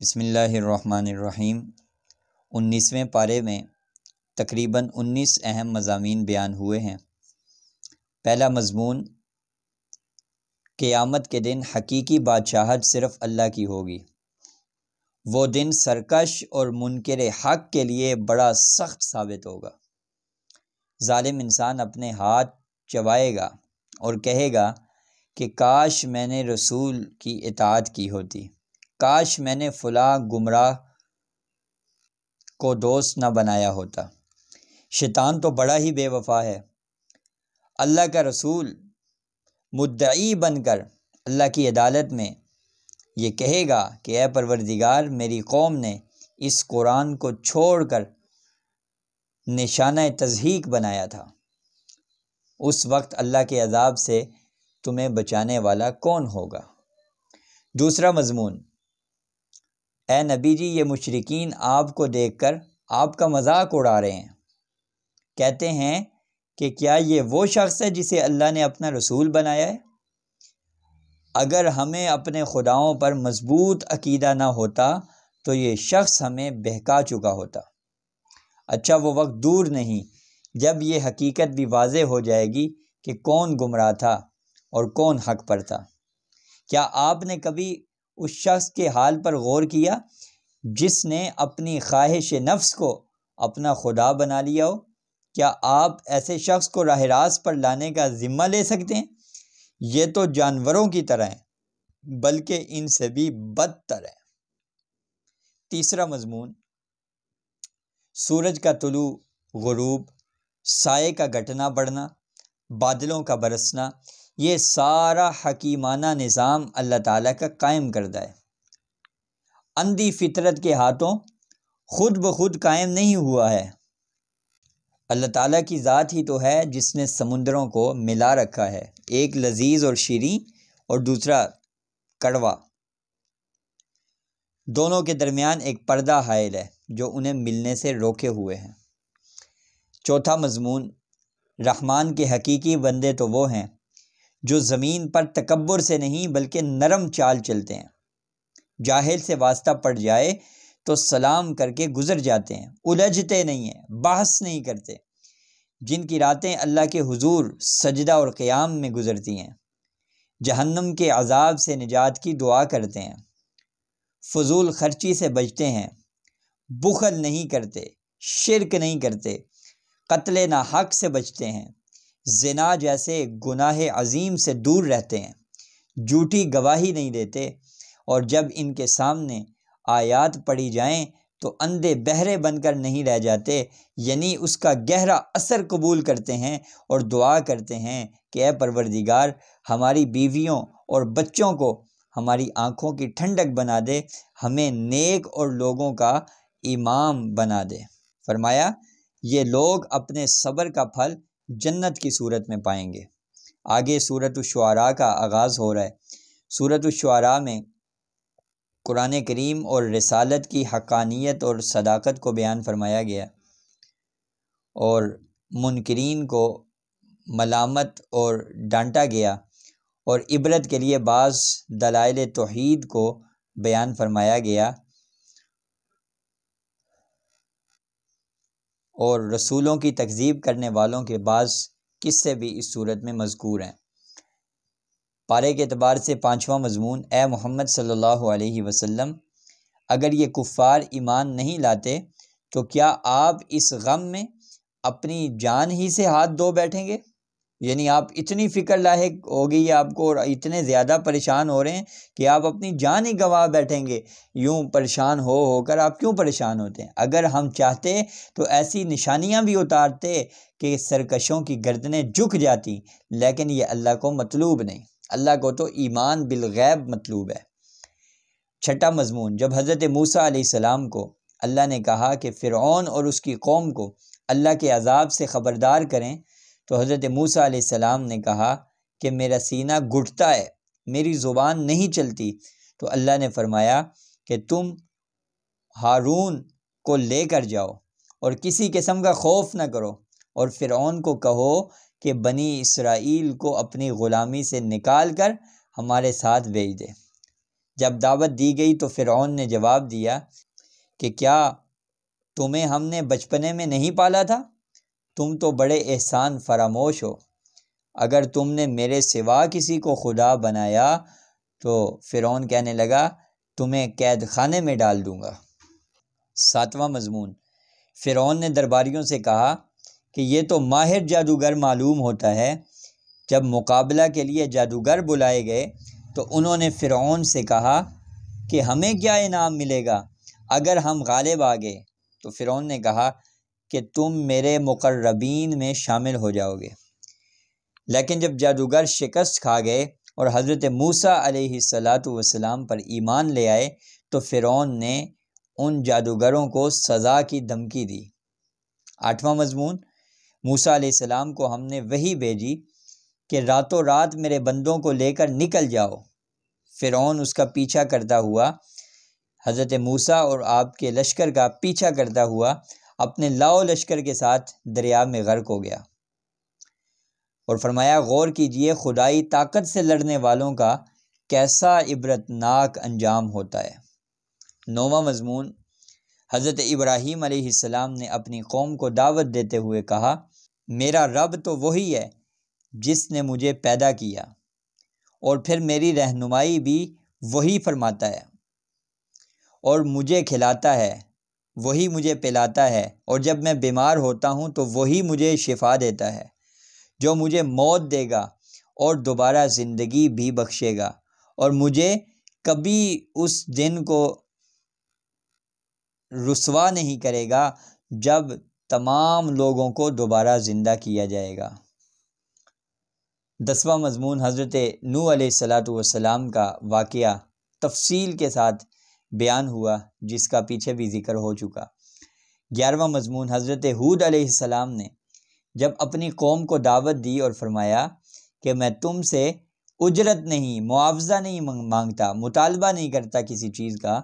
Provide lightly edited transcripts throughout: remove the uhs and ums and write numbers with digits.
بسم اللہ الرحمن الرحیم۔ 19ویں پارے میں تقریباً 19 اہم مضامین بیان ہوئے ہیں۔ پہلا مضمون، قیامت کے دن حقیقی بادشاہت صرف اللہ کی ہوگی۔ وہ دن سرکش اور منکر حق کے لیے بڑا سخت ثابت ہوگا۔ ظالم انسان اپنے ہاتھ چبائے گا اور کہے گا کہ کاش میں نے رسول کی اطاعت کی ہوتی، کاش میں نے فلاں گمراہ کو دوست نہ بنایا ہوتا۔ شیطان تو بڑا ہی بے وفا ہے۔ اللہ کا رسول مدعی بن کر اللہ کی عدالت میں یہ کہے گا کہ اے پروردگار، میری قوم نے اس قرآن کو چھوڑ کر نشانہ تضحیک بنایا تھا۔ اس وقت اللہ کے عذاب سے تمہیں بچانے والا کون ہوگا؟ دوسرا مضمون، اے نبی جی، یہ مشرکین آپ کو دیکھ کر آپ کا مذاق اڑا رہے ہیں۔ کہتے ہیں کہ کیا یہ وہ شخص ہے جسے اللہ نے اپنا رسول بنایا ہے؟ اگر ہمیں اپنے خداؤں پر مضبوط عقیدہ نہ ہوتا تو یہ شخص ہمیں بہکا چکا ہوتا۔ اچھا، وہ وقت دور نہیں جب یہ حقیقت بھی واضح ہو جائے گی کہ کون گمراہ تھا اور کون حق پر تھا۔ کیا آپ نے کبھی اس شخص کے حال پر غور کیا جس نے اپنی خواہش نفس کو اپنا خدا بنا لیا ہو؟ کیا آپ ایسے شخص کو راہ راست پر لانے کا ذمہ لے سکتے ہیں؟ یہ تو جانوروں کی طرح ہیں، بلکہ ان سے بھی بدتر ہے۔ تیسرا مضمون، سورج کا طلوع، غروب، سائے کا گھٹنا بڑھنا، بادلوں کا برسنا، یہ سارا حکیمانہ نظام اللہ تعالیٰ کا قائم کردہ ہے۔ اندھی فطرت کے ہاتھوں خود بخود قائم نہیں ہوا ہے۔ اللہ تعالیٰ کی ذات ہی تو ہے جس نے سمندروں کو ملا رکھا ہے، ایک لذیذ اور شیریں اور دوسرا کڑوا۔ دونوں کے درمیان ایک پردہ حائل ہے جو انہیں ملنے سے روکے ہوئے ہیں۔ چوتھا مضمون، رحمان کے حقیقی بندے تو وہ ہیں جو زمین پر تکبر سے نہیں بلکہ نرم چال چلتے ہیں۔ جاہل سے واسطہ پڑ جائے تو سلام کر کے گزر جاتے ہیں، الجھتے نہیں ہیں، بحث نہیں کرتے، جن کی راتیں اللہ کے حضور سجدہ اور قیام میں گزرتی ہیں، جہنم کے عذاب سے نجات کی دعا کرتے ہیں، فضول خرچی سے بچتے ہیں، بخل نہیں کرتے، شرک نہیں کرتے، قتل ناحق سے بچتے ہیں، زنا جیسے گناہ عظیم سے دور رہتے ہیں، جھوٹی گواہی نہیں دیتے، اور جب ان کے سامنے آیات پڑھی جائیں تو اندھے بہرے بن کر نہیں رہ جاتے، یعنی اس کا گہرا اثر قبول کرتے ہیں اور دعا کرتے ہیں کہ اے پروردگار، ہماری بیویوں اور بچوں کو ہماری آنکھوں کی ٹھنڈک بنا دے، ہمیں نیک اور لوگوں کا امام بنا دے۔ فرمایا یہ لوگ اپنے صبر کا پھل جنت کی صورت میں پائیں گے۔ آگے سورۃ الشعراء کا آغاز ہو رہا ہے۔ سورۃ الشعراء میں قرآن کریم اور رسالت کی حقانیت اور صداقت کو بیان فرمایا گیا اور منکرین کو ملامت اور ڈانٹا گیا، اور عبرت کے لیے بعض دلائل توحید کو بیان فرمایا گیا، اور رسولوں کی تکذیب کرنے والوں کے بعض قصے بھی اس صورت میں مذکور ہیں۔ پارے کے اعتبار سے پانچواں مضمون، اے محمد صلی اللہ علیہ وسلم، اگر یہ کفار ایمان نہیں لاتے تو کیا آپ اس غم میں اپنی جان ہی سے ہاتھ دھو بیٹھیں گے؟ یعنی آپ اتنی فکر لاحق ہو گئی ہے آپ کو اور اتنے زیادہ پریشان ہو رہے ہیں کہ آپ اپنی جان ہی گنوا بیٹھیں گے۔ یوں پریشان ہو کر آپ کیوں پریشان ہوتے ہیں؟ اگر ہم چاہتے تو ایسی نشانیاں بھی اتارتے کہ سرکشوں کی گردنیں جھک جاتی، لیکن یہ اللہ کو مطلوب نہیں۔ اللہ کو تو ایمان بالغیب مطلوب ہے۔ چھٹا مضمون، جب حضرت موسیٰ علیہ السلام کو اللہ نے کہا کہ فرعون اور اس کی قوم کو اللہ کے عذاب سے خبردار کریں تو حضرت موسیٰ علیہ السلام نے کہا کہ میرا سینہ گھٹتا ہے، میری زبان نہیں چلتی، تو اللہ نے فرمایا کہ تم ہارون کو لے کر جاؤ اور کسی قسم کا خوف نہ کرو، اور فرعون کو کہو کہ بنی اسرائیل کو اپنی غلامی سے نکال کر ہمارے ساتھ بھیج دے۔ جب دعوت دی گئی تو فرعون نے جواب دیا کہ کیا تمہیں ہم نے بچپنے میں نہیں پالا تھا؟ تم تو بڑے احسان فراموش ہو۔ اگر تم نے میرے سوا کسی کو خدا بنایا تو فرعون کہنے لگا تمہیں قید خانے میں ڈال دوں گا۔ 7واں مضمون، فرعون نے درباریوں سے کہا کہ یہ تو ماہر جادوگر معلوم ہوتا ہے۔ جب مقابلہ کے لیے جادوگر بلائے گئے تو انہوں نے فرعون سے کہا کہ ہمیں کیا انعام ملے گا اگر ہم غالب آ گئے؟ تو فرعون نے کہا کہ تم میرے مقربین میں شامل ہو جاؤ گے۔ لیکن جب جادوگر شکست کھا گئے اور حضرت موسیٰ علیہ السلام پر ایمان لے آئے تو فرعون نے ان جادوگروں کو سزا کی دھمکی دی۔ 8واں مضمون، موسیٰ علیہ السلام کو ہم نے وحی بھیجی کہ راتوں رات میرے بندوں کو لے کر نکل جاؤ۔ فرعون اس کا پیچھا کرتا ہوا حضرت موسیٰ اور آپ کے لشکر کا پیچھا کرتا ہوا اپنے لاؤ لشکر کے ساتھ دریا میں غرق ہو گیا۔ اور فرمایا غور کیجئے خدائی طاقت سے لڑنے والوں کا کیسا عبرتناک انجام ہوتا ہے۔ 9واں مضمون، حضرت ابراہیم علیہ السلام نے اپنی قوم کو دعوت دیتے ہوئے کہا میرا رب تو وہی ہے جس نے مجھے پیدا کیا، اور پھر میری رہنمائی بھی وہی فرماتا ہے، اور مجھے کھلاتا ہے، وہی مجھے پلاتا ہے، اور جب میں بیمار ہوتا ہوں تو وہی مجھے شفا دیتا ہے، جو مجھے موت دے گا اور دوبارہ زندگی بھی بخشے گا، اور مجھے کبھی اس دن کو رسوا نہیں کرے گا جب تمام لوگوں کو دوبارہ زندہ کیا جائے گا۔ 10واں مضمون، حضرت نوح علیہ السلام کا واقعہ تفصیل کے ساتھ بیان ہوا جس کا پیچھے بھی ذکر ہو چکا۔ 11واں مضمون، حضرت ہود علیہ السلام نے جب اپنی قوم کو دعوت دی اور فرمایا کہ میں تم سے اجرت نہیں، معاوضہ نہیں مانگتا، مطالبہ نہیں کرتا کسی چیز کا،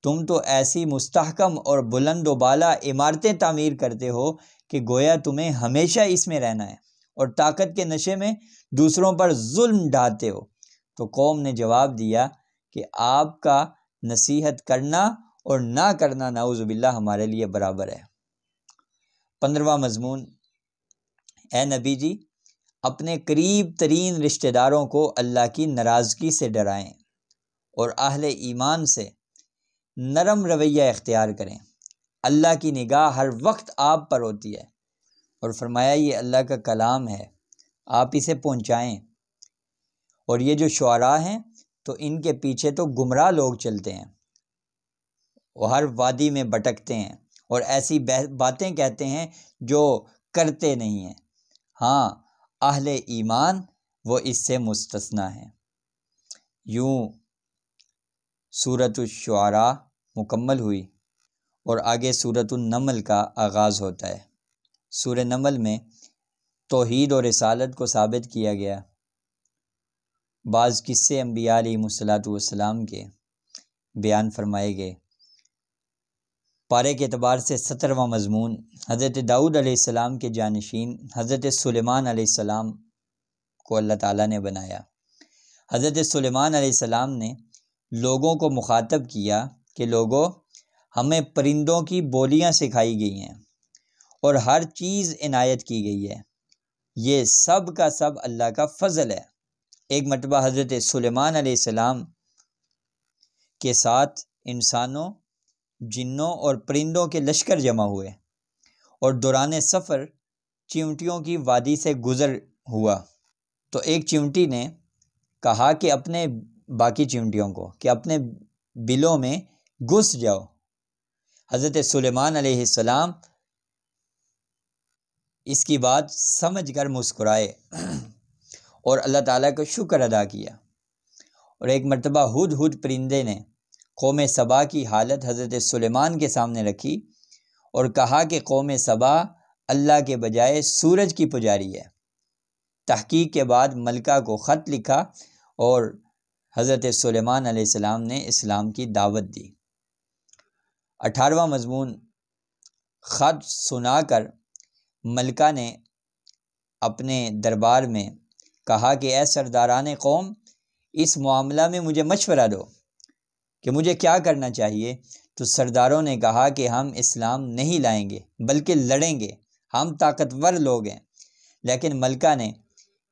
تم تو ایسی مستحکم اور بلند و بالا عمارتیں تعمیر کرتے ہو کہ گویا تمہیں ہمیشہ اس میں رہنا ہے، اور طاقت کے نشے میں دوسروں پر ظلم ڈھاتے ہو۔ تو قوم نے جواب دیا کہ آپ کا نصیحت کرنا اور نہ کرنا نعوذ باللہ ہمارے لیے برابر ہے۔ 15واں مضمون، اے نبی جی اپنے قریب ترین رشتہ داروں کو اللہ کی ناراضگی سے ڈرائیں اور اہل ایمان سے نرم رویہ اختیار کریں۔ اللہ کی نگاہ ہر وقت آپ پر ہوتی ہے، اور فرمایا یہ اللہ کا کلام ہے، آپ اسے پہنچائیں۔ اور یہ جو شعراء ہیں تو ان کے پیچھے تو گمراہ لوگ چلتے ہیں، وہ ہر وادی میں بھٹکتے ہیں اور ایسی باتیں کہتے ہیں جو کرتے نہیں ہیں۔ ہاں اہل ایمان وہ اس سے مستثنیٰ ہیں۔ یوں سورۃ الشعراء مکمل ہوئی اور آگے سورۃ النمل کا آغاز ہوتا ہے۔ سورہ نمل میں توحید و رسالت کو ثابت کیا گیا، بعض قصے انبیاء علیہ السلام کے بیان فرمائے گئے۔ پارے کے اعتبار سے 17واں مضمون، حضرت داؤد علیہ السلام کے جانشین حضرت سلیمان علیہ السلام کو اللہ تعالیٰ نے بنایا۔ حضرت سلیمان علیہ السلام نے لوگوں کو مخاطب کیا کہ لوگوں، ہمیں پرندوں کی بولیاں سکھائی گئی ہیں اور ہر چیز عنایت کی گئی ہے، یہ سب کا سب اللہ کا فضل ہے۔ ایک مرتبہ حضرت سلیمان علیہ السلام کے ساتھ انسانوں، جنوں اور پرندوں کے لشکر جمع ہوئے اور دوران سفر چیونٹیوں کی وادی سے گزر ہوا تو ایک چیونٹی نے کہا کہ اپنے باقی چیونٹیوں کو کہ اپنے بلوں میں گھس جاؤ۔ حضرت سلیمان علیہ السلام اس کی بات سمجھ کر مسکرائے اور اللہ تعالیٰ کا شکر ادا کیا۔ اور ایک مرتبہ ہد ہد پرندے نے قوم سبا کی حالت حضرت سلیمان کے سامنے رکھی اور کہا کہ قوم سبا اللہ کے بجائے سورج کی پجاری ہے۔ تحقیق کے بعد ملکہ کو خط لکھا اور حضرت سلیمان علیہ السلام نے اسلام کی دعوت دی۔ 18واں مضمون، خط سنا کر ملکہ نے اپنے دربار میں کہا کہ اے سرداران قوم، اس معاملہ میں مجھے مشورہ دو۔ کہ مجھے کیا کرنا چاہیے، تو سرداروں نے کہا کہ ہم اسلام نہیں لائیں گے بلکہ لڑیں گے، ہم طاقتور لوگ ہیں۔ لیکن ملکہ نے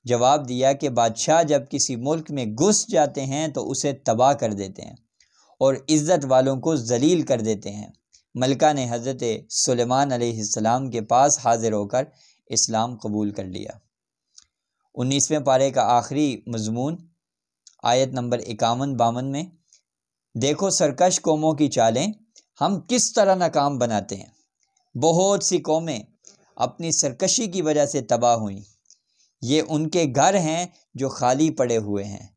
جواب دیا کہ بادشاہ جب کسی ملک میں گھس جاتے ہیں تو اسے تباہ کر دیتے ہیں اور عزت والوں کو ذلیل کر دیتے ہیں۔ ملکہ نے حضرت سلیمان علیہ السلام کے پاس حاضر ہو کر اسلام قبول کر لیا۔ 19ویں پارے کا آخری مضمون آیت نمبر 51-52 میں، دیکھو سرکش قوموں کی چالیں ہم کس طرح ناکام بناتے ہیں۔ بہت سی قومیں اپنی سرکشی کی وجہ سے تباہ ہوئیں۔ یہ ان کے گھر ہیں جو خالی پڑے ہوئے ہیں۔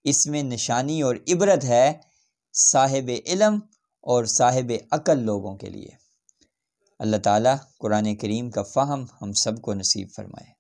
اس میں نشانی اور عبرت ہے صاحب علم اور صاحب عقل لوگوں کے لیے۔ اللہ تعالیٰ قرآن کریم کا فہم ہم سب کو نصیب فرمائے۔